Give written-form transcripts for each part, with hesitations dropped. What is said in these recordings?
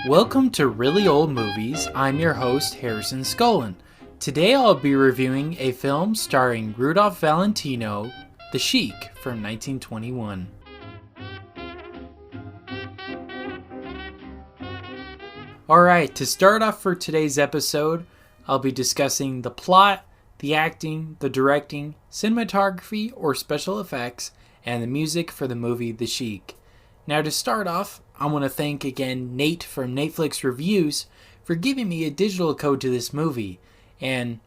Welcome to Really Old Movies. I'm your host, Harrison Scullin. Today I'll be reviewing a film starring Rudolph Valentino, The Sheik, from 1921. Alright, to start off for today's episode, I'll be discussing the plot, the acting, the directing, cinematography or special effects, and the music for the movie The Sheik. Now to start off, I want to thank again Nate from Nateflix Reviews for giving me a digital code to this movie. And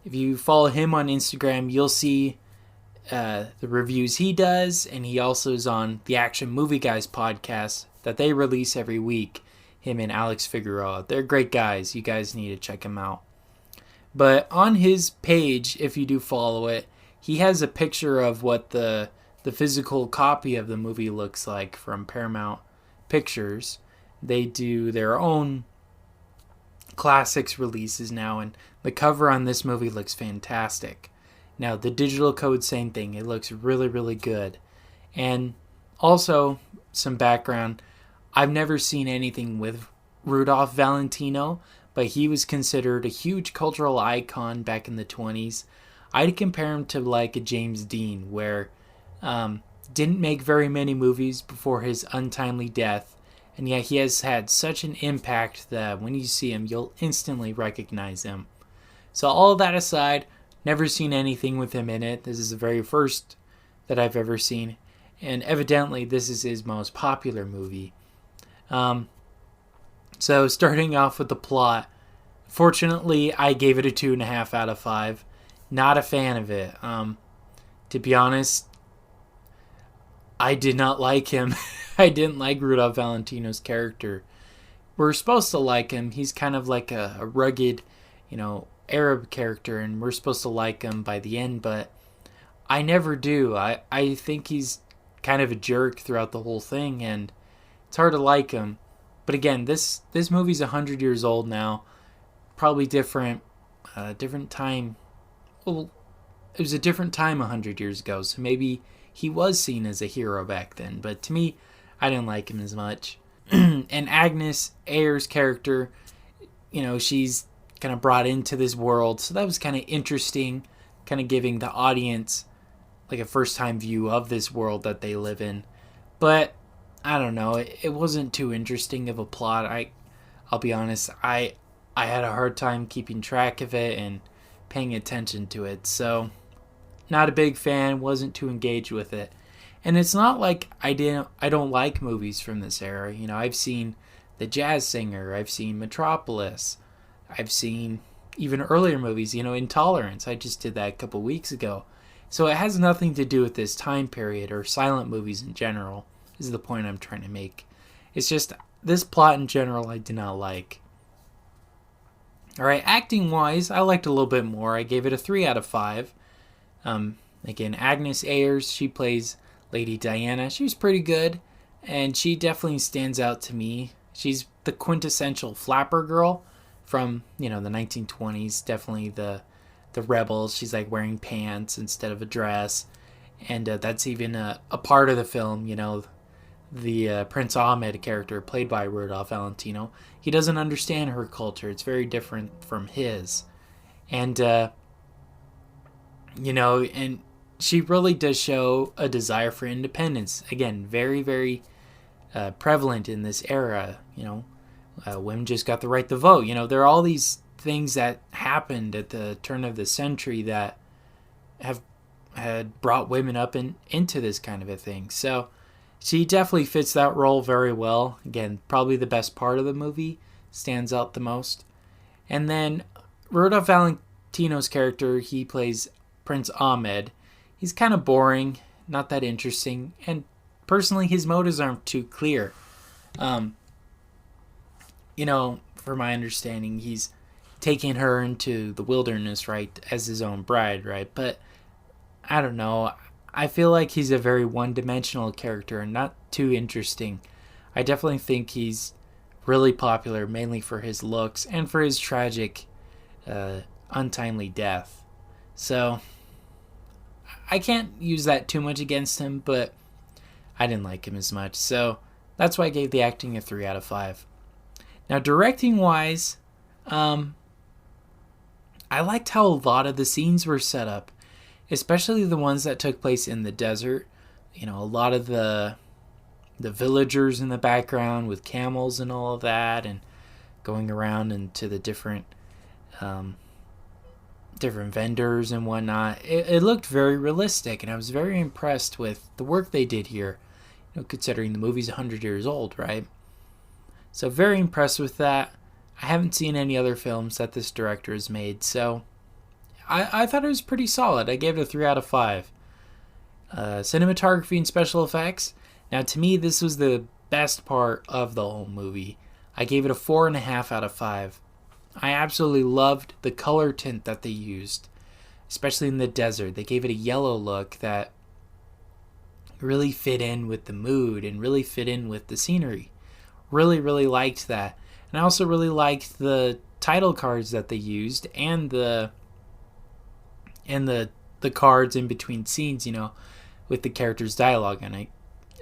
if you follow him on Instagram, you'll see the reviews he does, and he also is on the Action Movie Guys podcast that they release every week, him and Alex Figueroa. They're great guys. You guys need to check them out. But on his page, if you do follow it, he has a picture of what the physical copy of the movie looks like from Paramount Pictures. They do their own classics releases now, and the cover on this movie looks fantastic. Now the digital code, same thing. It looks really, really good. And also some background, I've never seen anything with Rudolph Valentino, but he was considered a huge cultural icon back in the 20s. I'd compare him to like a James Dean, where didn't make very many movies before his untimely death, and yet he has had such an impact that when you see him, you'll instantly recognize him. So all of that aside, never seen anything with him in it. This is the very first that I've ever seen, and evidently this is his most popular movie. So starting off with the plot, fortunately I gave it a 2.5 out of 5. Not a fan of it. To be honest, I did not like him. I didn't like Rudolph Valentino's character. We're supposed to like him. He's kind of like a rugged, Arab character, and we're supposed to like him by the end, but I never do. I think he's kind of a jerk throughout the whole thing, and it's hard to like him. But again, this movie's 100 years old now. Probably different time. Well, it was a different time 100 years ago, so maybe he was seen as a hero back then, but to me, I didn't like him as much. And Agnes Ayer's character, she's kind of brought into this world, so that was kind of interesting, kind of giving the audience like a first-time view of this world that they live in. But I don't know, it wasn't too interesting of a plot. I'll be honest, I had a hard time keeping track of it and paying attention to it, so not a big fan, wasn't too engaged with it. And it's not like I don't like movies from this era. I've seen The Jazz Singer, I've seen Metropolis, I've seen even earlier movies, Intolerance. I just did that a couple weeks ago. So it has nothing to do with this time period or silent movies in general, is the point I'm trying to make. It's just this plot in general I did not like. Alright, acting wise, I liked a little bit more. I gave it a 3 out of 5. Again, Agnes Ayers, she plays Lady Diana. She was pretty good, and she definitely stands out to me. She's the quintessential flapper girl from, the 1920s. Definitely the rebels. She's like wearing pants instead of a dress, and that's even a part of the film. The Prince Ahmed character, played by Rudolph Valentino, he doesn't understand her culture. It's very different from his, and and she really does show a desire for independence. Again, very, very prevalent in this era. Women just got the right to vote. There are all these things that happened at the turn of the century that had brought women up into this kind of a thing. So she definitely fits that role very well. Again, probably the best part of the movie, stands out the most. And then Rudolph Valentino's character, he plays Prince Ahmed. He's kind of boring, not that interesting, and personally his motives aren't too clear. For my understanding, he's taking her into the wilderness, right, as his own bride, right? But I don't know. I feel like he's a very one-dimensional character and not too interesting. I definitely think he's really popular mainly for his looks and for his tragic, untimely death. So I can't use that too much against him, but I didn't like him as much. So that's why I gave the acting a 3 out of 5. Now, directing wise, I liked how a lot of the scenes were set up, especially the ones that took place in the desert. You know, a lot of the villagers in the background with camels and all of that, and going around into the different vendors and whatnot. It looked very realistic, and I was very impressed with the work they did here. You know, considering the movie's 100 years old, right? So very impressed with that. I haven't seen any other films that this director has made, so I thought it was pretty solid. I gave it a 3 out of 5. Cinematography and special effects. Now, to me, this was the best part of the whole movie. I gave it a 4.5 out of 5. I absolutely loved the color tint that they used, especially in the desert. They gave it a yellow look that really fit in with the mood and really fit in with the scenery. Really, really liked that. And I also really liked the title cards that they used and the cards in between scenes, you know, with the characters' dialogue. And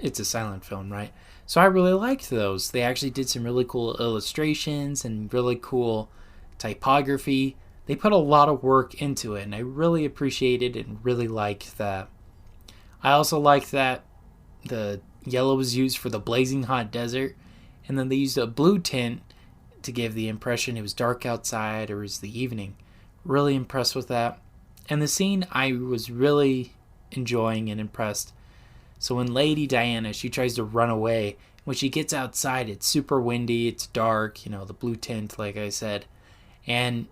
it's a silent film, right? So I really liked those. They actually did some really cool illustrations and really cool typography. They put a lot of work into it, and I really appreciated and really liked that. I also liked that the yellow was used for the blazing hot desert, and then they used a blue tint to give the impression it was dark outside or it was the evening. Really impressed with that. And the scene I was really enjoying and impressed. So when Lady Diana, she tries to run away, when she gets outside, it's super windy, it's dark, you know, the blue tint, like I said. And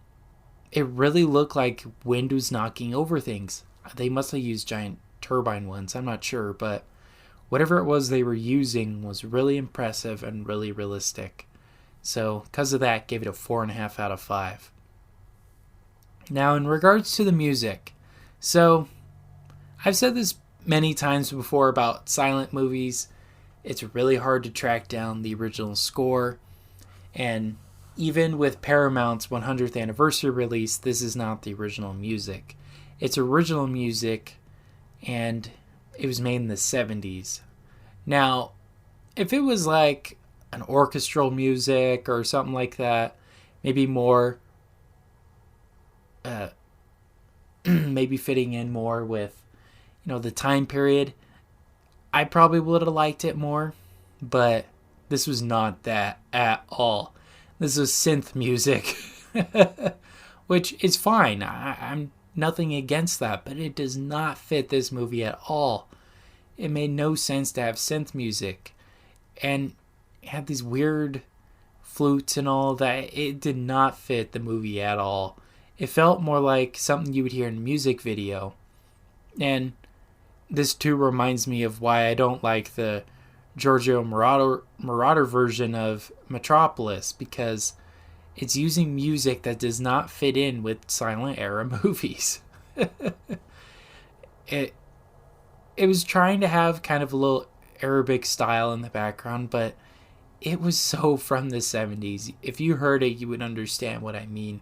it really looked like wind was knocking over things. They must have used giant turbine ones, I'm not sure, but whatever it was they were using was really impressive and really realistic. So, because of that, gave it a 4.5 out of 5. Now, in regards to the music, so I've said this many times before about silent movies. It's really hard to track down the original score, and even with Paramount's 100th anniversary release, this is not the original music. It's original music, and it was made in the 70s. Now, if it was like an orchestral music or something like that, maybe more, maybe fitting in more with, you know, the time period, I probably would have liked it more, but this was not that at all. This was synth music, which is fine. I'm nothing against that, but it does not fit this movie at all. It made no sense to have synth music, and it had these weird flutes and all that. It did not fit the movie at all. It felt more like something you would hear in a music video. And this too reminds me of why I don't like the Giorgio Moroder version of Metropolis, because it's using music that does not fit in with silent era movies. It was trying to have kind of a little Arabic style in the background, but it was so from the 70s. If you heard it, you would understand what I mean.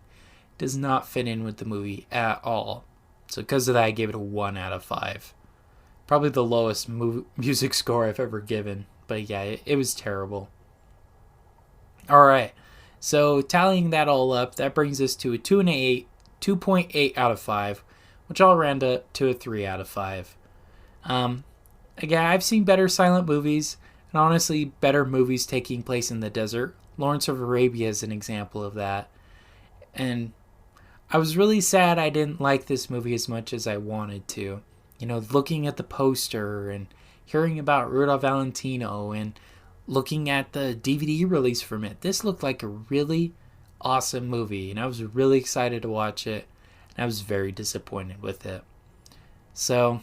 It does not fit in with the movie at all. So because of that, I gave it a 1 out of 5. Probably the lowest music score I've ever given. But yeah, it was terrible. Alright, so tallying that all up, that brings us to a 2.8 out of 5, which I'll round up to a 3 out of 5. Again, I've seen better silent movies, and honestly, better movies taking place in the desert. Lawrence of Arabia is an example of that. And I was really sad I didn't like this movie as much as I wanted to. You know, looking at the poster and hearing about Rudolph Valentino and looking at the DVD release from it, this looked like a really awesome movie, and I was really excited to watch it, and I was very disappointed with it. So,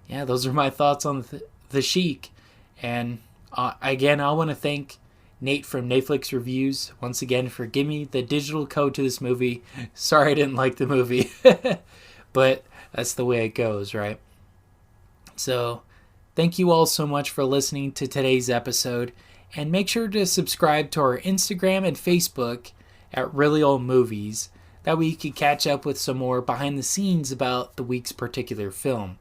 yeah, those are my thoughts on the Sheik. And again, I want to thank Nate from Nateflix Reviews once again for giving me the digital code to this movie. Sorry I didn't like the movie, but that's the way it goes, right? So, thank you all so much for listening to today's episode, and make sure to subscribe to our Instagram and Facebook at Really Old Movies. That way you can catch up with some more behind the scenes about the week's particular film.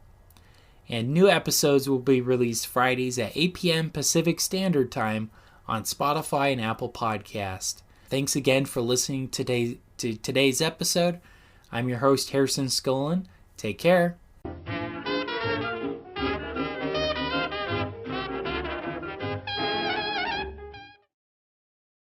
And new episodes will be released Fridays at 8 p.m. Pacific Standard Time on Spotify and Apple Podcast. Thanks again for listening to today's episode. I'm your host, Harrison Scullin. Take care.